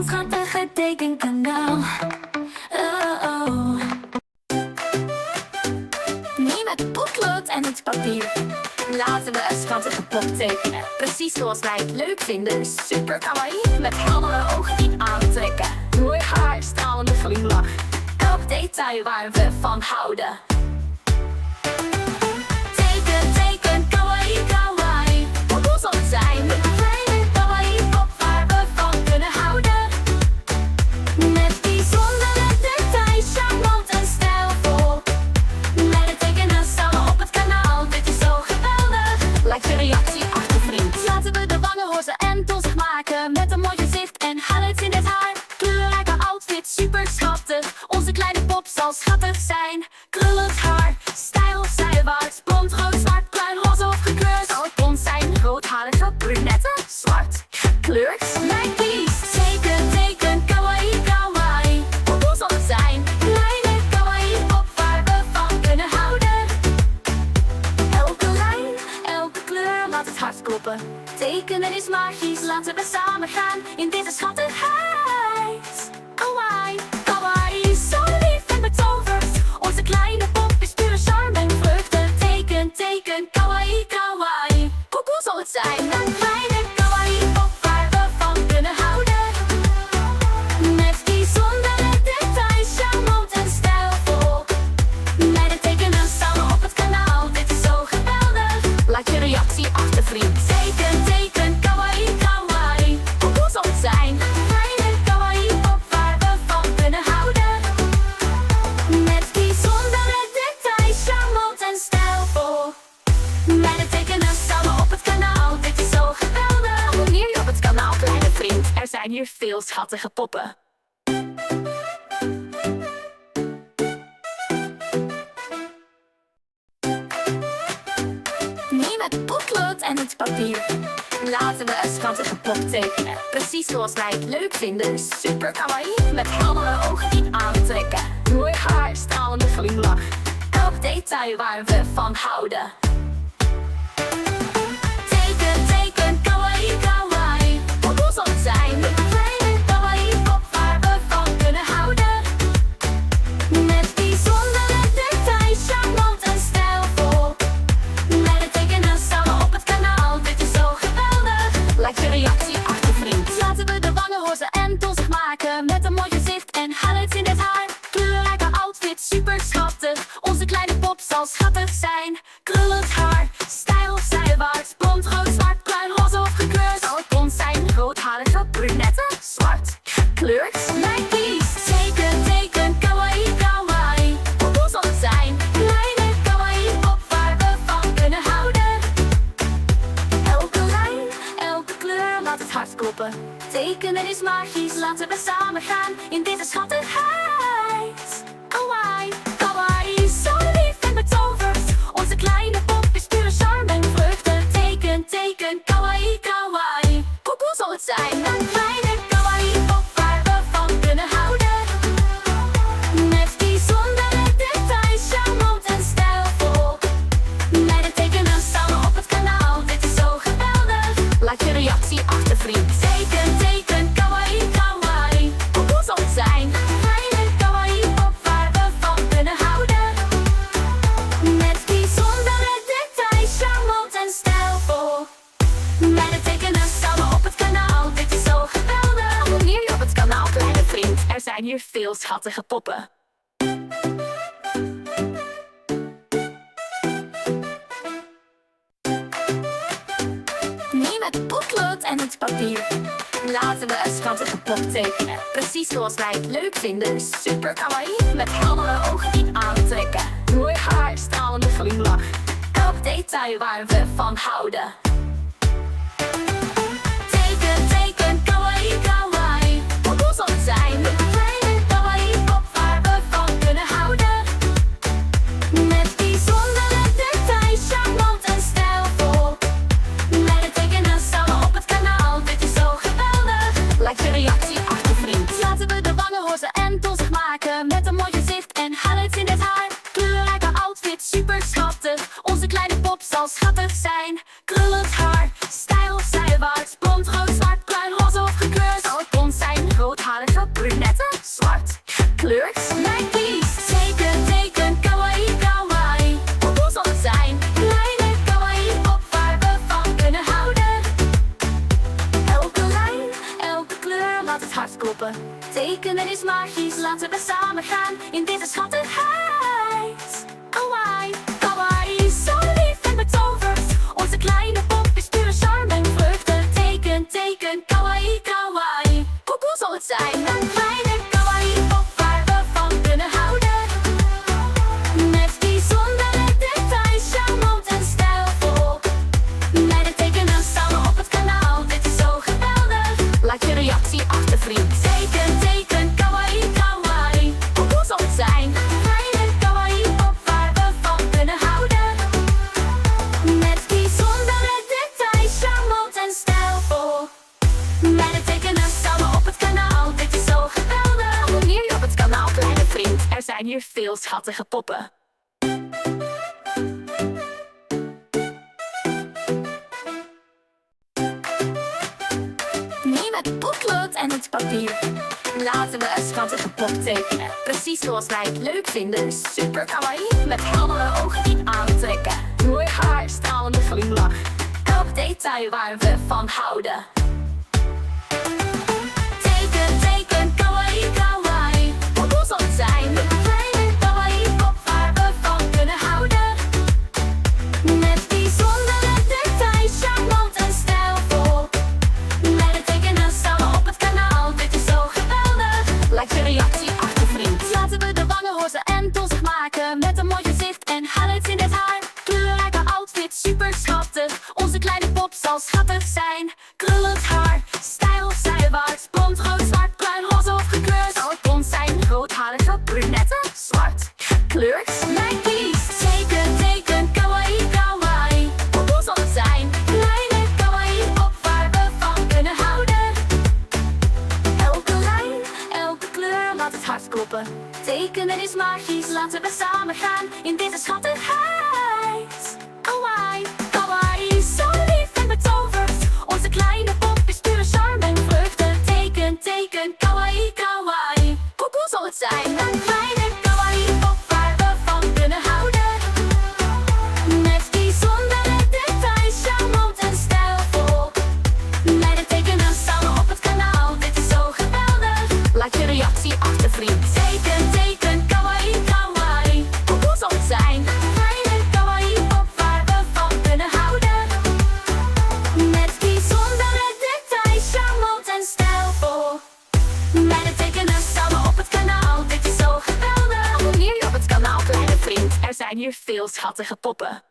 ons schattige tekenkanaal. Neem het potlood en het papier. Laten we een schattige pop tekenen. Precies zoals wij het leuk vinden. Super kawaii, met heldere ogen die aantrekken. Mooi haar, stralende glimlach. Elk detail waar we van houden. Teken, teken, kawaii, kawaii. Hoe zal het zijn? Een kleine kawaii-pop waar we van kunnen houden. Met bijzondere details, charmant en stijlvol. Met het tekenen samen op het kanaal, dit is zo geweldig. Like de reactie achter vriend. Laten we de wangen roze en donzig maken. Met een mooi gezicht en highlights in het haar. Kleurrijke outfit, super schattig. Onze kleine pop zal schattig zijn. Krullend haar, stijl zijwaarts. Blond, rood, zwart, bruin, roze of gekleurd. Zal het blond zijn, roodharige, brunette, zwart. Gekleurd, mijn kies. Teken, teken, kawaii, kawaii. Hoe zal het zijn? Kleine kawaii-pop waar we van kunnen houden. Elke lijn, elke kleur, laat het hart kloppen. Tekenen is magisch, laten we samen gaan in deze schattigheid. Kawaii, kawaii, zo lief en betoverd. Onze kleine pop is pure charme en vreugde. Teken, teken, kawaii, kawaii. Hoe zal het zijn? Een kleine kawaii-pop waar we van kunnen houden. Met bijzondere details, charmant en stijlvol. Met het tekenen samen op het kanaal, dit is zo geweldig. Laat je reactie achter vriend. Teken, teken, kawaii, kawaii. Hoe zal het zijn? Een kleine kawaii-pop waar we van kunnen houden. Met bijzondere details, charmant en stijlvol. Met het tekenen samen op het kanaal, dit is zo geweldig. Abonneer je op het kanaal, kleine vriend. Er zijn hier veel schattige poppen. Neem het potlood en het papier. Laten we een schattige pop tekenen. Precies zoals wij het leuk vinden. Super kawaii, met heldere ogen die aantrekken. Mooi haar, stralende glimlach. Elk detail waar we van houden. Teken, teken, kawaii, kawaii. Hoe zal het zijn? Een kleine kawaii-pop waar we van kunnen houden. Met bijzondere details, charmant en stijlvol. Met het tekenen samen op het kanaal, dit is zo geweldig. Like de reactie achter vriend. Laten we de wangen roze en donzig maken. Met een mooi gezicht en highlights in het haar. Kleurrijke outfit, super schattig. Onze kleine pop zal schattig zijn. Krullend haar, stijl zijwaarts. Blond, rood, zwart, bruin, roze of gekleurd. Zal het blond zijn, roodharige, brunette, zwart. Gekleurd, mijn kies. Teken, teken, kawaii, kawaii. Hoe zal het zijn? Kleine kawaii-pop waar we van kunnen houden. Elke lijn, elke kleur, laat het hart kloppen. Tekenen is magisch, laten we samen gaan in deze schattigheid. Kawaii, kawaii, zo lief en betoverd. Onze kleine pop is pure charme en vreugde. Teken, teken, kawaii, kawaii. Hoe zal het zijn? Een kleine kawaii-pop waar we van kunnen houden. Met bijzondere details, charmant en stijlvol. Met het tekenen samen op het kanaal, dit is zo geweldig. Laat je reactie achter vriend. Teken, teken, kawaii, kawaii. Hoe zal het zijn? Een kleine kawaii-pop waar we van kunnen houden. Met bijzondere details, charmant en stijlvol. Met het tekenen samen op het kanaal, dit is zo geweldig. Abonneer je op het kanaal, kleine vriend. Er zijn hier veel schattige poppen. Neem het potlood en het papier. Laten we een schattige pop tekenen. Precies zoals wij het leuk vinden. Super kawaii, met heldere ogen die aantrekken. Mooi haar, stralende glimlach. Elk detail waar we van houden. Teken, teken, kawaii, kawaii. Hoe zal het zijn? Een kleine kawaii-pop waar we van kunnen houden. Met bijzondere details, charmant en stijlvol. Met het tekenen samen op het kanaal, dit is zo geweldig. Like de reactie achter vriend. Laten we de wangen roze en donzig maken. Met een mooi gezicht en highlights in het haar. Kleurrijke outfit, super schattig. Onze kleine pop zal schattig zijn. Krullend haar, stijl zijwaarts. Blond, rood, zwart, bruin, roze of gekleurd. Zal het blond zijn, rood gekleurd. Mijn kies. Teken, teken, kawaii, kawaii. Hoe zal het zijn? Kleine kawaii-pop waar we van kunnen houden. Elke lijn, elke kleur laat het hart kloppen. Tekenen is magisch, laten we samen gaan in deze schattigheid. Kawaii, kawaii is zo lief en betoverd. Onze kleine pop is pure charme en vreugde. Teken, teken, kawaii, kawaii. Hoe zal het zijn? Een kleine kawaii-pop waar we van kunnen houden. Met bijzondere details, charmant en stijlvol. Meiden tekenen samen op het kanaal, dit is zo geweldig. Laat je reactie achter, vriend. Teken, teken, kawaii, kawaii. Hoe zal het zijn? Kleine kawaii-pop waar we van kunnen houden. Met bijzondere details, charmant en stijlvol. Meiden tekenen samen op het kanaal, dit is zo geweldig. Abonneer je op het kanaal, kleine vriend. Er zijn hier veel schattige poppen. Neem het potlood en het papier. Laten we een schattige pop tekenen. Precies zoals wij het leuk vinden. Super kawaii, met heldere ogen die aantrekken. Mooi haar, stralende glimlach. Elk detail waar we van houden. Teken, teken, kawaii, kawaii. Hoe zal het zijn? Een kleine kawaii-pop waar we van kunnen houden. Met bijzondere details, charmant en stijlvol. Meiden tekenen samen op het kanaal, dit is zo geweldig. Laat je reactie achter, vriend. Laten we de wangen roze en donzig maken. Met een mooi gezicht en highlights in het haar. Kleurrijke outfit, super schattig. Onze kleine pop zal schattig zijn. Krullend haar, stijl, zijwaarts. Blond, rood, zwart, bruin, roze of gekleurd. Zal het blond zijn, roodharige, brunette, zwart, gekleurd. Mijn kies. Teken, teken, kawaii, kawaii. Hoe zal het zijn? Kleine kawaii-pop waar we van kunnen houden. Elke lijn, elke kleur laat het hart kloppen. Tekenen is magisch, laten we samen gaan in deze schattigheid. Kawaii, kawaii is zo lief en betoverd. Onze kleine pop is pure charme en vreugde. Teken, teken, kawaii, kawaii. Hoe zal het zijn? Een kleine kawaii-pop waar we van kunnen houden. Met bijzondere details, charmant en stijlvol. Meiden tekenen samen op het kanaal, dit is zo geweldig. Laat je reactie achter, vriend. Teken, teken, kawaii, kawaii. Hoe zal het zijn? Kleine kawaii-pop waar we van kunnen houden. Met bijzondere details, charmant en stijlvol. Meiden tekenen samen op het kanaal, dit is zo geweldig. Abonneer je op het kanaal, kleine vriend. Er zijn hier veel schattige poppen.